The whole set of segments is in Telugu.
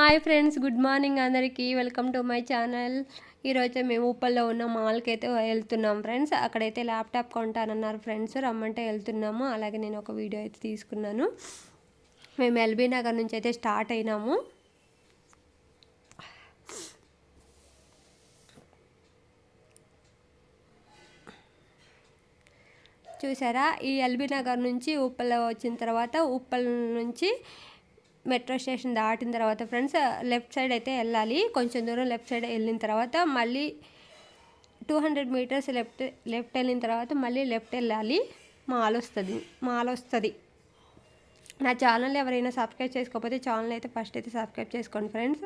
హాయ్ ఫ్రెండ్స్, గుడ్ మార్నింగ్ అందరికీ. Welcome to my channel. ఈరోజు మేము ఉప్పల్లో ఉన్న మాల్కి అయితే వెళ్తున్నాం ఫ్రెండ్స్. అక్కడైతే ల్యాప్టాప్ కొంటానన్నారు ఫ్రెండ్స్, రమ్మంటే వెళ్తున్నాము. అలాగే నేను ఒక వీడియో అయితే తీసుకున్నాను. మేము ఎల్బీ నగర్ నుంచి అయితే స్టార్ట్ అయినాము. చూసారా, ఈ ఎల్బీ నగర్ నుంచి ఉప్పల్లో వచ్చిన తర్వాత ఉప్పల్ నుంచి మెట్రో స్టేషన్ దాటిన తర్వాత ఫ్రెండ్స్ లెఫ్ట్ సైడ్ అయితే వెళ్ళాలి. కొంచెం దూరం లెఫ్ట్ సైడ్ వెళ్ళిన తర్వాత మళ్ళీ 200 మీటర్స్ లెఫ్ట్ వెళ్ళిన తర్వాత మళ్ళీ లెఫ్ట్ వెళ్ళాలి. మాల్ వస్తుంది. నా ఛానల్ ఎవరైనా సబ్స్క్రైబ్ చేసుకోకపోతే ఛానల్ అయితే ఫస్ట్ అయితే సబ్స్క్రైబ్ చేసుకోండి ఫ్రెండ్స్.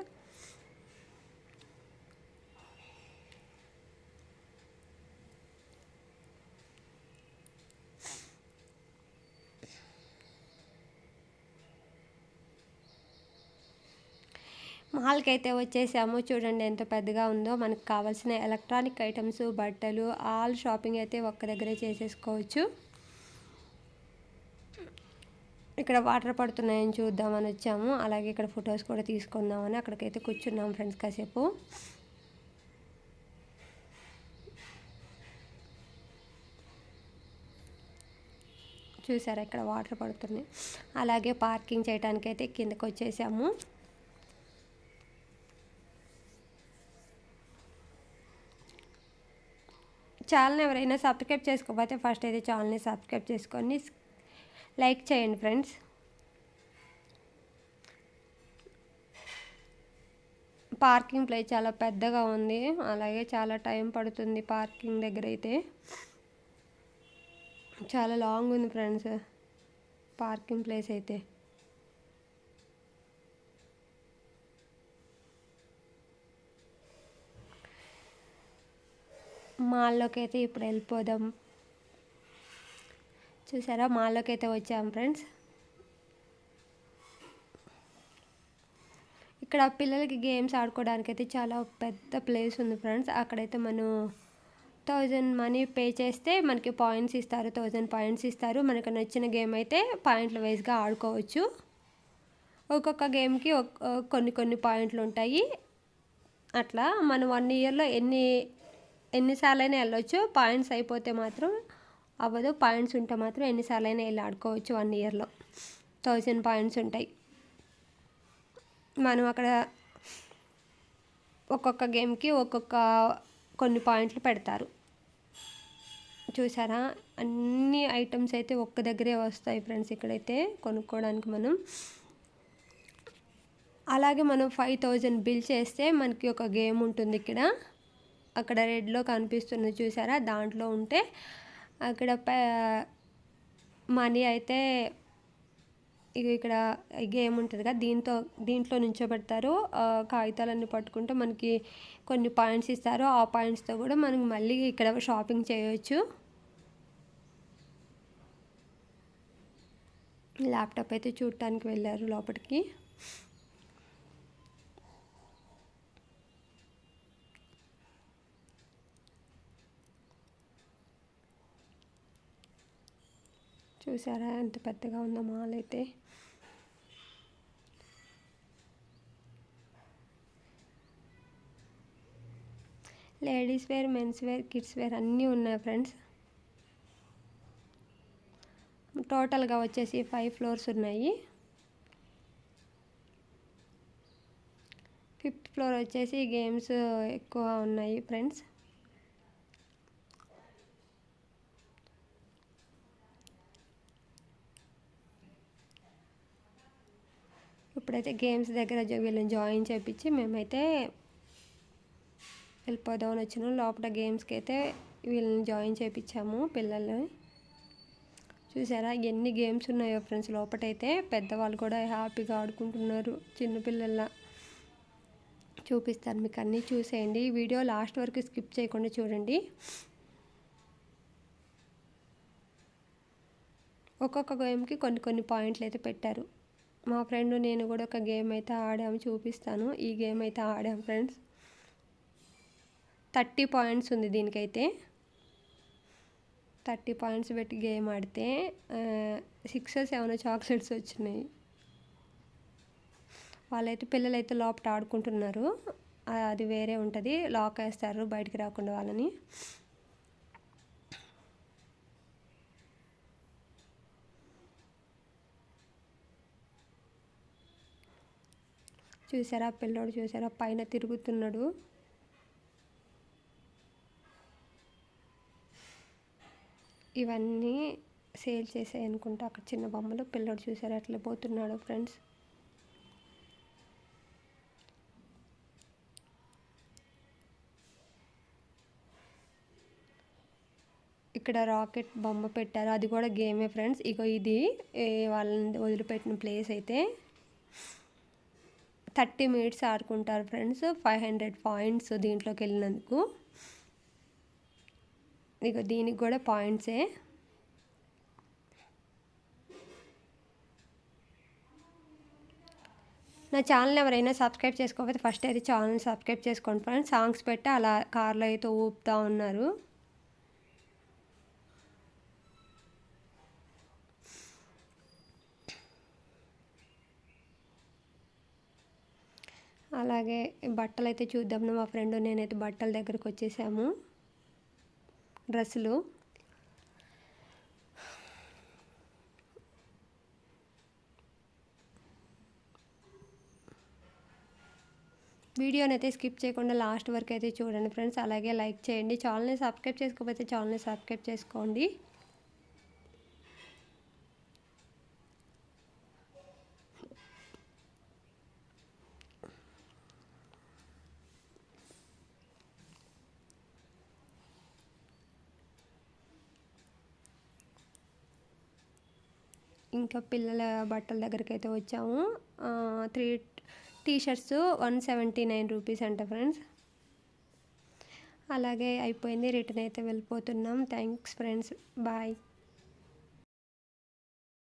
మాల్కి అయితే వచ్చేసాము. చూడండి ఎంత పెద్దగా ఉందో. మనకు కావాల్సిన ఎలక్ట్రానిక్ ఐటమ్స్, బట్టలు, ఆల్ షాపింగ్ అయితే ఒక్క దగ్గరే చేసేసుకోవచ్చు. ఇక్కడ వాటర్ పడుతున్నాయని చూద్దామని వచ్చాము. అలాగే ఇక్కడ ఫొటోస్ కూడా తీసుకుందామని అక్కడికైతే కూర్చున్నాం ఫ్రెండ్స్ కాసేపు. చూసారా, ఇక్కడ వాటర్ పడుతున్నాయి. అలాగే పార్కింగ్ చేయడానికి అయితే కిందకు వచ్చేసాము. ఛానల్ ఎవరైనా సబ్స్క్రైబ్ చేసుకోకపోతే ఫస్ట్ అయితే ఛానల్ని సబ్స్క్రైబ్ చేసుకొని లైక్ చేయండి ఫ్రెండ్స్. పార్కింగ్ ప్లేస్ చాలా పెద్దగా ఉంది. అలాగే చాలా టైం పడుతుంది పార్కింగ్ దగ్గర అయితే. చాలా లాంగ్ ఉంది ఫ్రెండ్స్ పార్కింగ్ ప్లేస్ అయితే. మాల్లోకి అయితే ఇప్పుడు వెళ్ళిపోదాం. చూసారా, మాల్లోకి అయితే వచ్చాం ఫ్రెండ్స్. ఇక్కడ పిల్లలకి గేమ్స్ ఆడుకోవడానికి అయితే చాలా పెద్ద ప్లేస్ ఉంది ఫ్రెండ్స్. అక్కడైతే మనం 1000 మనీ పే చేస్తే మనకి పాయింట్స్ ఇస్తారు. 1000 పాయింట్స్ ఇస్తారు. మనకు నచ్చిన గేమ్ అయితే పాయింట్ల వైజ్గా ఆడుకోవచ్చు. ఒక్కొక్క గేమ్కి కొన్ని పాయింట్లు ఉంటాయి. అట్లా మనం 1 ఇయర్లో ఎన్నిసార్లు అయినా వెళ్ళొచ్చు. పాయింట్స్ అయిపోతే మాత్రం అవ్వదు. పాయింట్స్ ఉంటే మాత్రం ఎన్నిసార్లు అయినా వెళ్ళి ఆడుకోవచ్చు. 1 ఇయర్లో 1000 పాయింట్స్ ఉంటాయి. మనం అక్కడ ఒక్కొక్క గేమ్కి కొన్ని పాయింట్లు పెడతారు. చూసారా, అన్ని ఐటమ్స్ అయితే ఒక్క దగ్గరే వస్తాయి ఫ్రెండ్స్ ఇక్కడైతే కొనుక్కోవడానికి మనం. అలాగే మనం 5000 బిల్ చేస్తే మనకి ఒక గేమ్ ఉంటుంది ఇక్కడ. అక్కడ రెడ్లో కనిపిస్తుంది చూసారా, దాంట్లో ఉంటే అక్కడ మనీ అయితే ఇక్కడ గేమ్ ఉంటుంది కదా, దీంట్లో నుంచోబెడతారు. కాగితాలన్నీ పట్టుకుంటే మనకి కొన్ని పాయింట్స్ ఇస్తారు. ఆ పాయింట్స్తో కూడా మనం మళ్ళీ ఇక్కడ షాపింగ్ చేయవచ్చు. ల్యాప్టాప్ అయితే చూడటానికి వెళ్ళారు లోపలికి. చూసారా ఎంత పెద్దగా ఉందో మాల్ అయితే. Ladies wear, men's wear, kids wear అన్నీ ఉన్నాయి ఫ్రెండ్స్. టోటల్గా వచ్చేసి 5 ఫ్లోర్స్ ఉన్నాయి. 5th ఫ్లోర్ వచ్చేసి గేమ్స్ ఎక్కువ ఉన్నాయి ఫ్రెండ్స్. ఇప్పుడైతే గేమ్స్ దగ్గర వీళ్ళని జాయిన్ చేయించి మేమైతే వెళ్ళిపోదామని వచ్చినాం. లోపల గేమ్స్కి అయితే వీళ్ళని జాయిన్ చేయించాము పిల్లల్ని. చూసారా ఎన్ని గేమ్స్ ఉన్నాయో ఫ్రెండ్స్. లోపలైతే పెద్దవాళ్ళు కూడా హ్యాపీగా ఆడుకుంటున్నారు. చిన్నపిల్లల చూపిస్తాను మీకు, అన్నీ చూసేయండి. ఈ వీడియో లాస్ట్ వరకు స్కిప్ చేయకుండా చూడండి. ఒక్కొక్క గేమ్కి కొన్ని పాయింట్లు అయితే పెట్టారు. మా ఫ్రెండ్ నేను కూడా ఒక గేమ్ అయితే ఆడాము, చూపిస్తాను. ఈ గేమ్ అయితే ఆడాము ఫ్రెండ్స్. 30 పాయింట్స్ ఉంది దీనికైతే. 30 పాయింట్స్ పెట్టి గేమ్ ఆడితే 6 or 7 చాక్లెట్స్ వచ్చినాయి. వాళ్ళైతే పిల్లలైతే లోపల ఆడుకుంటున్నారు. అది వేరే ఉంటుంది, లాక్ వేస్తారు బయటికి రాకుండా వాళ్ళని. చూసారా పిల్లోడు, చూసారా పైన తిరుగుతున్నాడు. ఇవన్నీ సేల్ చేసాయి అనుకుంటా. అక్కడ చిన్న బొమ్మలు, పిల్లోడు చూసారా ఎట్లా పోతున్నాడు ఫ్రెండ్స్. ఇక్కడ రాకెట్ బొమ్మ పెట్టారు, అది కూడా గేమే ఫ్రెండ్స్. ఇగో ఇది వాళ్ళని వదిలిపెట్టిన ప్లేస్ అయితే 30 మినిట్స్ ఆడుకుంటారు ఫ్రెండ్స్. 500 పాయింట్స్ దీంట్లోకి వెళ్ళినందుకు. ఇక దీనికి కూడా పాయింట్సే. నా ఛానల్ ఎవరైనా సబ్స్క్రైబ్ చేసుకోకపోతే ఫస్ట్ అయితే ఛానల్ సబ్స్క్రైబ్ చేసుకోండి ఫ్రెండ్స్. సాంగ్స్ పెట్టి అలా కార్లో అయితే ఊపుతూ ఉన్నారు. అలాగే బట్టలు అయితే చూద్దాము. మా ఫ్రెండ్ నేనైతే బట్టల దగ్గరకు వచ్చేసాము, డ్రెస్సులు. వీడియోని అయితే స్కిప్ చేయకుండా లాస్ట్ వరకు అయితే చూడండి ఫ్రెండ్స్. అలాగే లైక్ చేయండి. ఛానల్ని సబ్స్క్రైబ్ చేసుకోకపోతే ఛానల్ని సబ్స్క్రైబ్ చేసుకోండి. ఇంకా పిల్లల బట్టల దగ్గరికి అయితే వచ్చాము. 3 టీషర్ట్స్ 179 రూపీస్ అంట ఫ్రెండ్స్. అలాగే అయిపోయింది, రిటర్న్ అయితే వెళ్ళిపోతున్నాం. Thanks friends, bye.